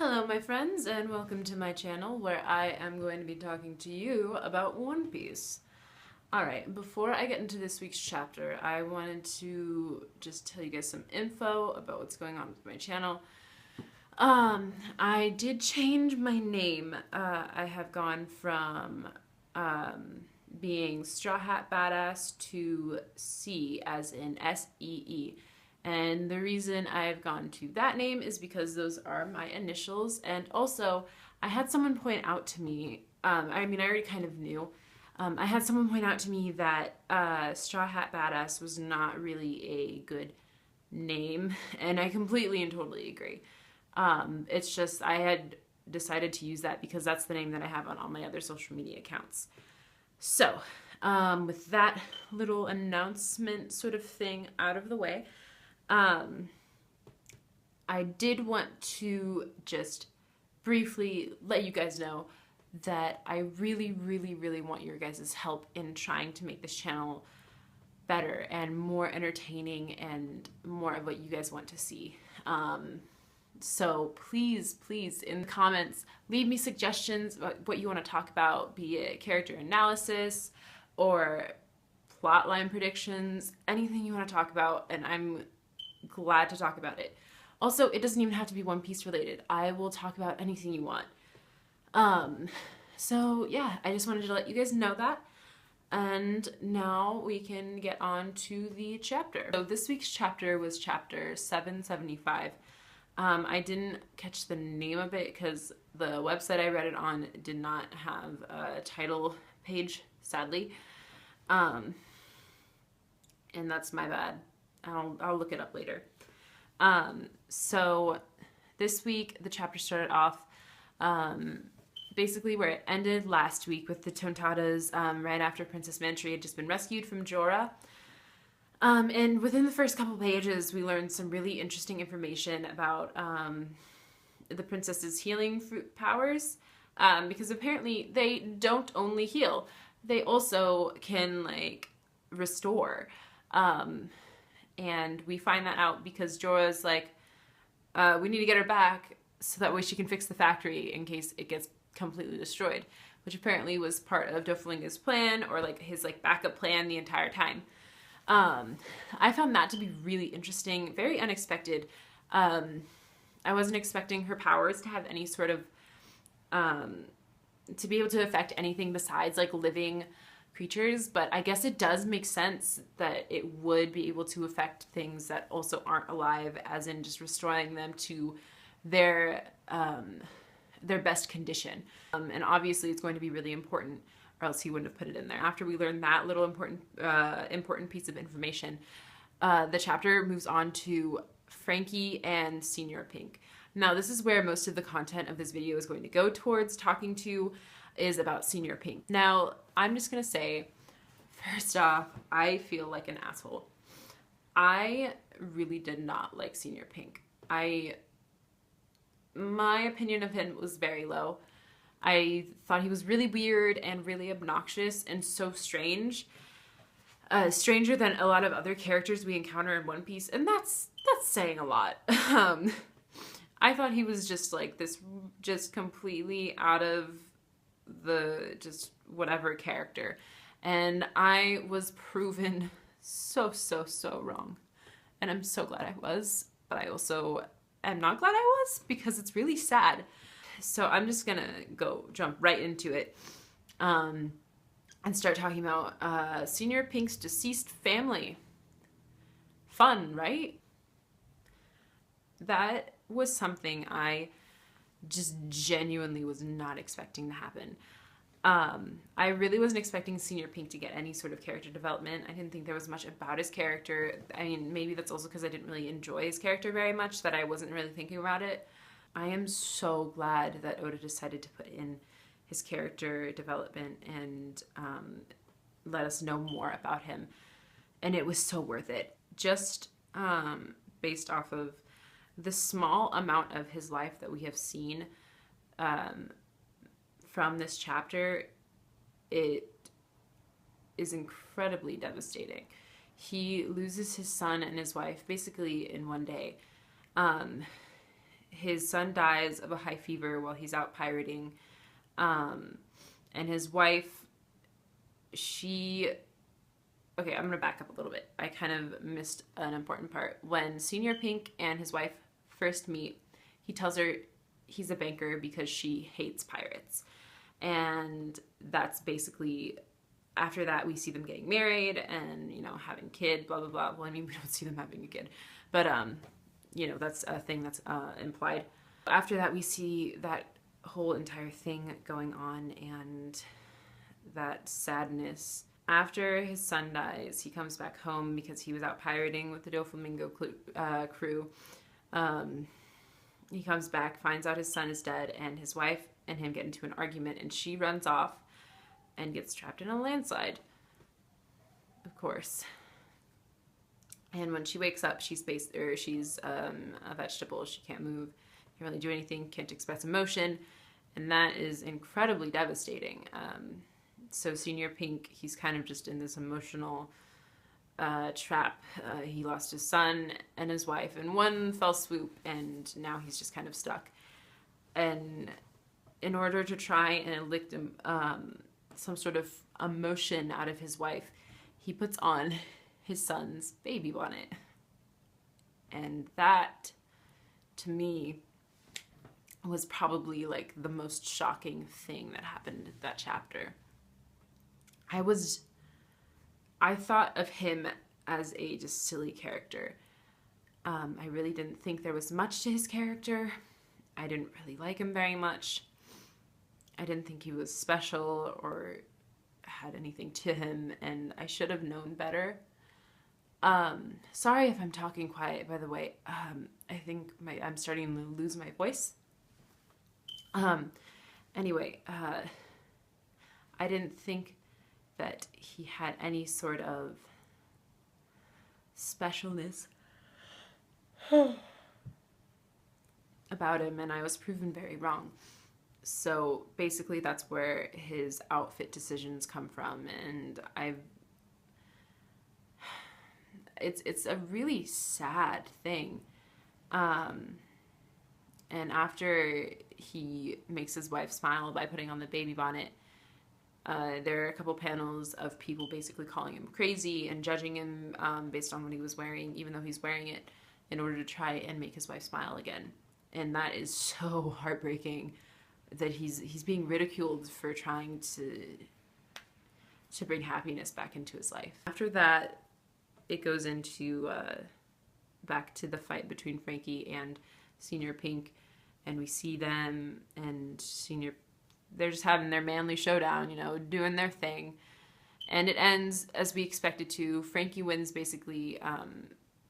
Hello my friends and welcome to my channel where I am going to be talking to you about One Piece. Alright, before I get into this week's chapter, I wanted to just tell you guys some info about what's going on with my channel. I did change my name. I have gone from being Straw Hat Badass to C as in S-E-E. And the reason I've gone to that name is because those are my initials. And also, I had someone point out to me, I already kind of knew. I had someone point out to me that Straw Hat Badass was not really a good name. And I completely and totally agree. It's just, I had decided to use that because that's the name that I have on all my other social media accounts. So, with that little announcement sort of thing out of the way, I did want to just briefly let you guys know that I really, really, really want your guys' help in trying to make this channel better and more entertaining and more of what you guys want to see. So please, please, in the comments, leave me suggestions about what you want to talk about, be it character analysis or plotline predictions, anything you want to talk about, and I'm glad to talk about it. Also, it doesn't even have to be One Piece related. I will talk about anything you want. So yeah, I just wanted to let you guys know that. And now we can get on to the chapter. So this week's chapter was chapter 775. I didn't catch the name of it because the website I read it on did not have a title page, sadly. And that's my bad. I'll look it up later. So this week the chapter started off basically where it ended last week with the Tontadas right after Princess Mantry had just been rescued from Jorah. And within the first couple pages we learned some really interesting information about the princess's healing powers, because apparently they don't only heal, they also can like restore. And we find that out because Jorah's like, we need to get her back so that way she can fix the factory in case it gets completely destroyed, which apparently was part of Doflamingo's plan, or like his like backup plan the entire time. I found that to be really interesting, very unexpected. I wasn't expecting her powers to have any sort of, to be able to affect anything besides like living creatures, but I guess it does make sense that it would be able to affect things that also aren't alive, as in just restoring them to their best condition. And obviously it's going to be really important, or else he wouldn't have put it in there. After we learn that little important piece of information, the chapter moves on to Frankie and Senior Pink. Now this is where most of the content of this video is going to go towards talking to, is about Senior Pink. Now, I'm just gonna say, first off, I feel like an asshole. I really did not like Senior Pink. My opinion of him was very low. I thought he was really weird and really obnoxious and so strange. Stranger than a lot of other characters we encounter in One Piece, and that's saying a lot. I thought he was just like this, just completely out of the just whatever character, and I was proven so wrong, and I'm so glad I was, but I also am not glad I was because it's really sad. So I'm just gonna jump right into it and start talking about Senior Pink's deceased family. Fun, right? That was something I just genuinely was not expecting to happen. I really wasn't expecting Senior Pink to get any sort of character development. I didn't think there was much about his character. I mean, maybe that's also because I didn't really enjoy his character very much, that I wasn't really thinking about it. I am so glad that Oda decided to put in his character development and let us know more about him. And it was so worth it. Just based off of the small amount of his life that we have seen from this chapter, it is incredibly devastating. He loses his son and his wife basically in one day. his son dies of a high fever while he's out pirating. And his wife, okay, I'm going to back up a little bit. I kind of missed an important part. When Senior Pink and his wife first meet, he tells her he's a banker because she hates pirates. And that's basically, after that, we see them getting married and, you know, having a kid, blah, blah, blah. Well, I mean, we don't see them having a kid. But, you know, that's a thing that's implied. After that, we see that whole entire thing going on and that sadness. After his son dies, he comes back home because he was out pirating with the Doflamingo crew. He comes back, finds out his son is dead, and his wife and him get into an argument, and she runs off and gets trapped in a landslide, of course. And when she wakes up, she's a vegetable. She can't move, can't really do anything, can't express emotion, and that is incredibly devastating. So Senior Pink, he's kind of just in this emotional trap. He lost his son and his wife in one fell swoop, and now he's just kind of stuck. And in order to try and elicit some sort of emotion out of his wife, he puts on his son's baby bonnet. And that, to me, was probably like the most shocking thing that happened in that chapter. I thought of him as a just silly character. I really didn't think there was much to his character. I didn't really like him very much. I didn't think he was special or had anything to him, and I should have known better. Sorry if I'm talking quiet, by the way. I think I'm starting to lose my voice. Anyway, I didn't think that he had any sort of specialness about him, and I was proven very wrong. So basically that's where his outfit decisions come from, and it's a really sad thing. And after he makes his wife smile by putting on the baby bonnet, there are a couple panels of people basically calling him crazy and judging him based on what he was wearing, even though he's wearing it in order to try and make his wife smile again. And that is so heartbreaking that he's being ridiculed for trying to bring happiness back into his life. After that, it goes into back to the fight between Frankie and Senior Pink, and we see them and they're just having their manly showdown, you know, doing their thing. And it ends as we expected to. Frankie wins basically,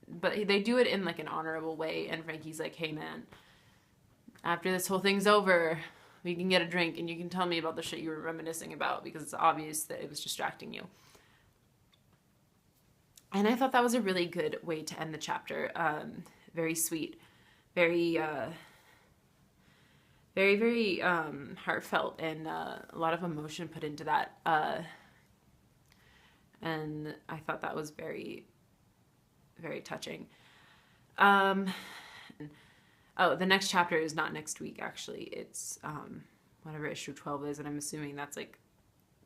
but they do it in like an honorable way, and Frankie's like, hey man, after this whole thing's over, we can get a drink and you can tell me about the shit you were reminiscing about, because it's obvious that it was distracting you. And I thought that was a really good way to end the chapter. Very sweet, very heartfelt, and a lot of emotion put into that. And I thought that was very, very touching. Oh, the next chapter is not next week, actually. It's whatever issue 12 is, and I'm assuming that's like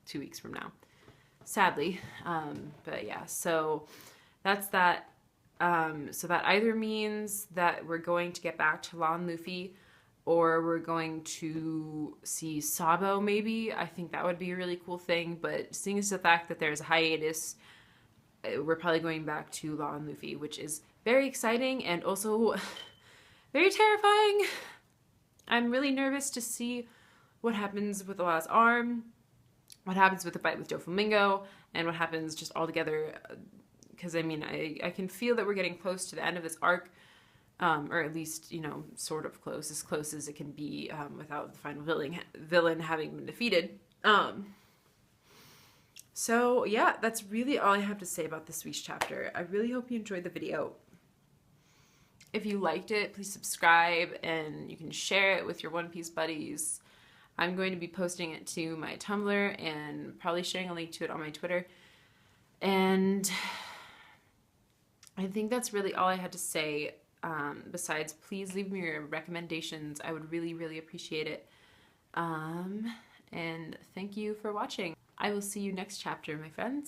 2 weeks from now, sadly. But yeah, so that's that. So that either means that we're going to get back to Law and Luffy, or we're going to see Sabo, maybe. I think that would be a really cool thing, but seeing as the fact that there's a hiatus, we're probably going back to Law and Luffy, which is very exciting and also very terrifying. I'm really nervous to see what happens with Law's arm, what happens with the fight with Doflamingo, and what happens just all together. Because, I mean, I can feel that we're getting close to the end of this arc, or at least, you know, sort of close as it can be without the final villain having been defeated. So, yeah, that's really all I have to say about this week's chapter. I really hope you enjoyed the video. If you liked it, please subscribe, and you can share it with your One Piece buddies. I'm going to be posting it to my Tumblr and probably sharing a link to it on my Twitter. And I think that's really all I had to say. besides, please leave me your recommendations. I would really, really appreciate it. And thank you for watching. I will see you next chapter, my friends.